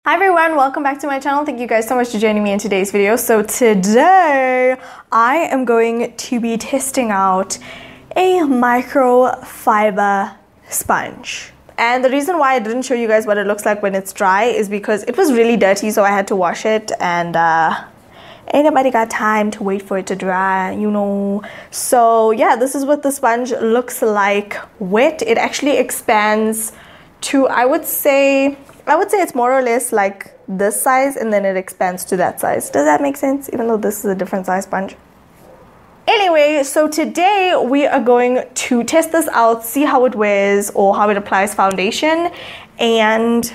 Hi everyone, welcome back to my channel. Thank you guys so much for joining me in today's video. So today I am going to be testing out a microfiber sponge. And the reason why I didn't show you guys what it looks like when it's dry is because it was really dirty, so I had to wash it, and ain't nobody got time to wait for it to dry, you know. So yeah, this is what the sponge looks like wet. It actually expands to, I would say it's more or less like this size, and then it expands to that size. Does that make sense? Even though this is a different size sponge. Anyway, so today we are going to test this out, see how it wears or how it applies foundation, and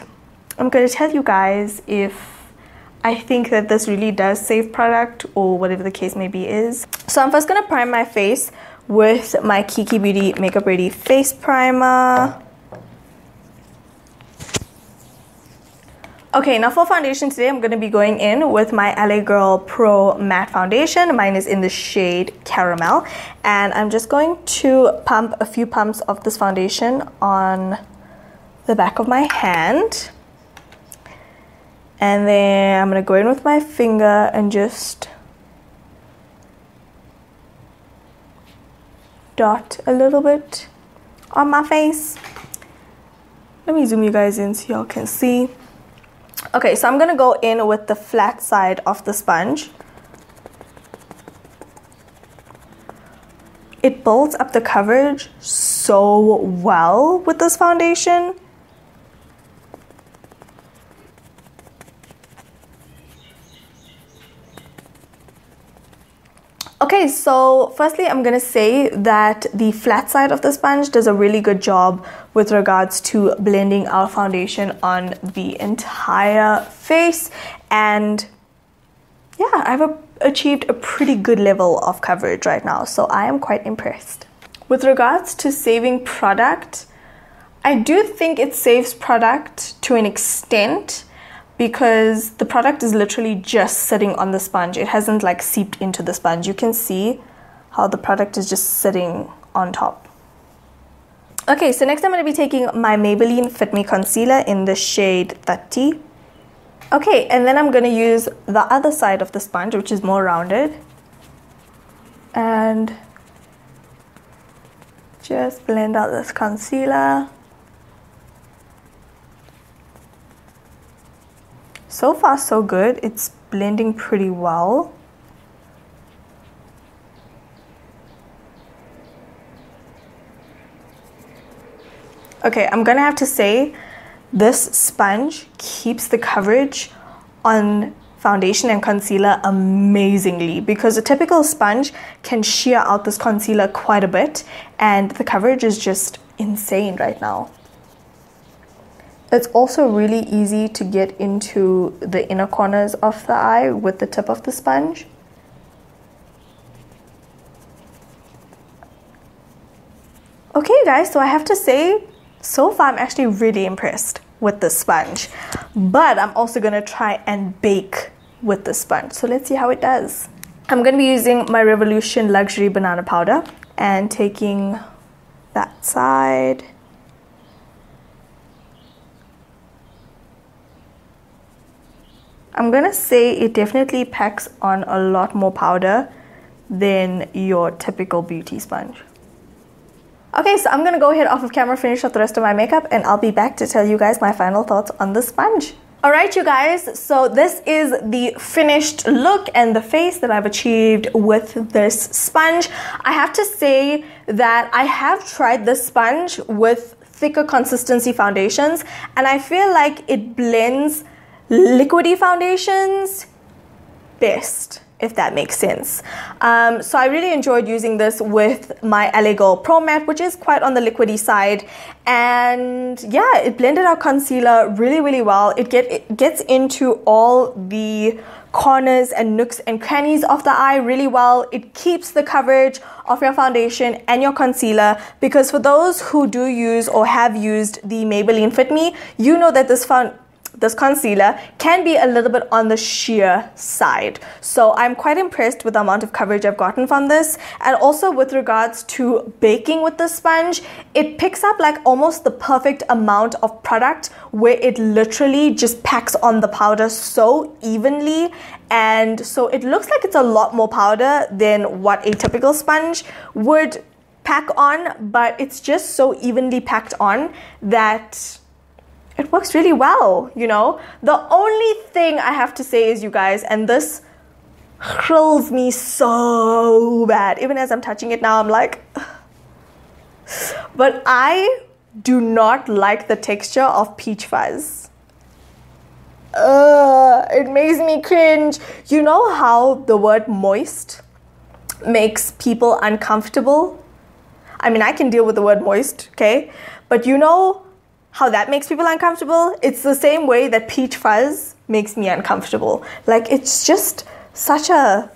I'm going to tell you guys if I think that this really does save product or whatever the case may be is. So I'm first going to prime my face with my Kiki Beauty Makeup Ready Face Primer. Okay, now for foundation today, I'm going to be going in with my LA Girl Pro Matte Foundation. Mine is in the shade Caramel. And I'm just going to pump a few pumps of this foundation on the back of my hand. And then I'm going to go in with my finger and just dot a little bit on my face. Let me zoom you guys in so y'all can see. Okay, so I'm going to go in with the flat side of the sponge. It builds up the coverage so well with this foundation. Okay, so firstly, I'm going to say that the flat side of the sponge does a really good job with regards to blending our foundation on the entire face. And yeah, I've achieved a pretty good level of coverage right now, so I am quite impressed. With regards to saving product, I do think it saves product to an extent, because the product is literally just sitting on the sponge. It hasn't like seeped into the sponge. You can see how the product is just sitting on top. Okay, so next I'm going to be taking my Maybelline Fit Me Concealer in the shade 30. Okay, and then I'm going to use the other side of the sponge, which is more rounded, and just blend out this concealer. So far so good, it's blending pretty well. Okay, I'm gonna have to say this sponge keeps the coverage on foundation and concealer amazingly, because a typical sponge can shear out this concealer quite a bit, and the coverage is just insane right now. It's also really easy to get into the inner corners of the eye with the tip of the sponge. Okay guys, so I have to say, so far I'm actually really impressed with the sponge. But I'm also going to try and bake with the sponge. So let's see how it does. I'm going to be using my Revolution Luxury Banana Powder and taking that side. I'm gonna say it definitely packs on a lot more powder than your typical beauty sponge. Okay, so I'm gonna go ahead off of camera, finish up the rest of my makeup, and I'll be back to tell you guys my final thoughts on the sponge. Alright you guys, so this is the finished look and the face that I've achieved with this sponge. I have to say that I have tried this sponge with thicker consistency foundations, and I feel like it blends liquidy foundations best, if that makes sense. So I really enjoyed using this with my LA Girl Pro Matte, which is quite on the liquidy side, and yeah, it blended out concealer really well. It gets into all the corners and nooks and crannies of the eye really well. It keeps the coverage of your foundation and your concealer, because for those who do use or have used the Maybelline Fit Me, you know that this concealer can be a little bit on the sheer side. So I'm quite impressed with the amount of coverage I've gotten from this. And also with regards to baking with the sponge, it picks up like almost the perfect amount of product where it literally just packs on the powder so evenly. And so it looks like it's a lot more powder than what a typical sponge would pack on, but it's just so evenly packed on that it works really well, you know? The only thing I have to say is, you guys, and this thrills me so bad, even as I'm touching it now, I'm like, but I do not like the texture of peach fuzz. It makes me cringe. You know how the word moist makes people uncomfortable? I mean, I can deal with the word moist, okay? But you know how that makes people uncomfortable? It's the same way that peach fuzz makes me uncomfortable. Like, it's just such a...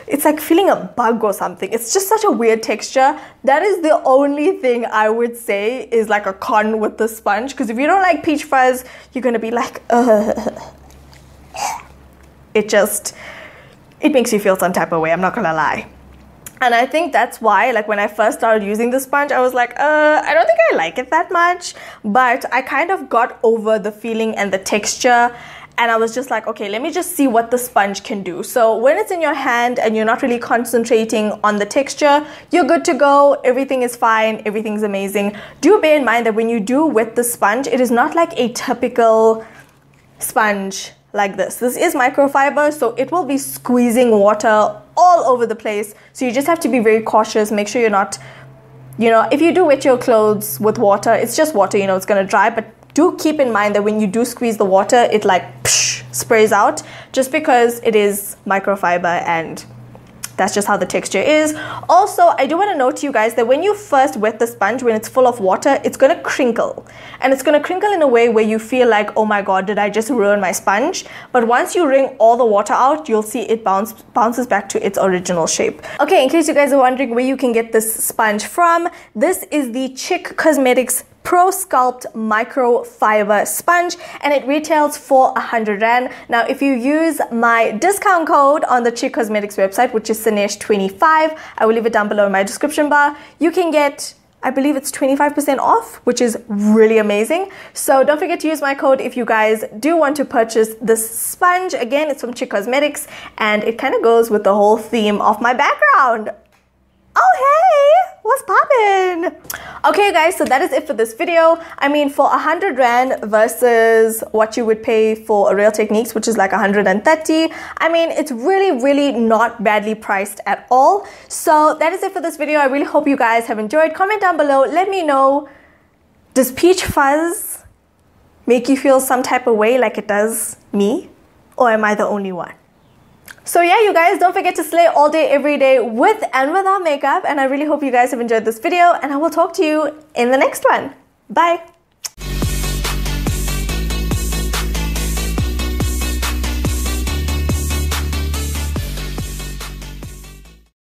It's like feeling a bug or something. It's just such a weird texture. That is the only thing I would say is like a con with the sponge. Because if you don't like peach fuzz, you're going to be like, it makes you feel some type of way, I'm not going to lie. And I think that's why, like, when I first started using the sponge, I was like, I don't think I like it that much. But I kind of got over the feeling and the texture. And I was just like, okay, let me just see what the sponge can do. So when it's in your hand and you're not really concentrating on the texture, you're good to go. Everything is fine. Everything's amazing. Do bear in mind that when you do wet the sponge, it is not like a typical sponge like this. This is microfiber, so it will be squeezing water all over the place. So you just have to be very cautious. Make sure you're not, you know, if you do wet your clothes with water, it's just water, you know, it's going to dry. But do keep in mind that when you do squeeze the water, it like sprays out, just because it is microfiber and that's just how the texture is. Also, I do want to note to you guys that when you first wet the sponge, when it's full of water, it's going to crinkle. And it's going to crinkle in a way where you feel like, oh my God, did I just ruin my sponge? But once you wring all the water out, you'll see it bounces back to its original shape. Okay, in case you guys are wondering where you can get this sponge from, this is the Chick.Cosmetics Pro Sculpt Microfiber Sponge, and it retails for 100 Rand. Now, if you use my discount code on the Chick.Cosmetics website, which is Sanesh25, I will leave it down below in my description bar, you can get, I believe it's 25% off, which is really amazing. So don't forget to use my code if you guys do want to purchase this sponge. Again, it's from Chick.Cosmetics, and it kind of goes with the whole theme of my background. Oh, hey, what's poppin'? Okay, guys, so that is it for this video. I mean, for 100 Rand versus what you would pay for a Real Techniques, which is like 130, I mean, it's really not badly priced at all. So that is it for this video. I really hope you guys have enjoyed. Comment down below. Let me know, does peach fuzz make you feel some type of way like it does me? Or am I the only one? So yeah, you guys, don't forget to slay all day, every day, with and without makeup. And I really hope you guys have enjoyed this video, and I will talk to you in the next one. Bye.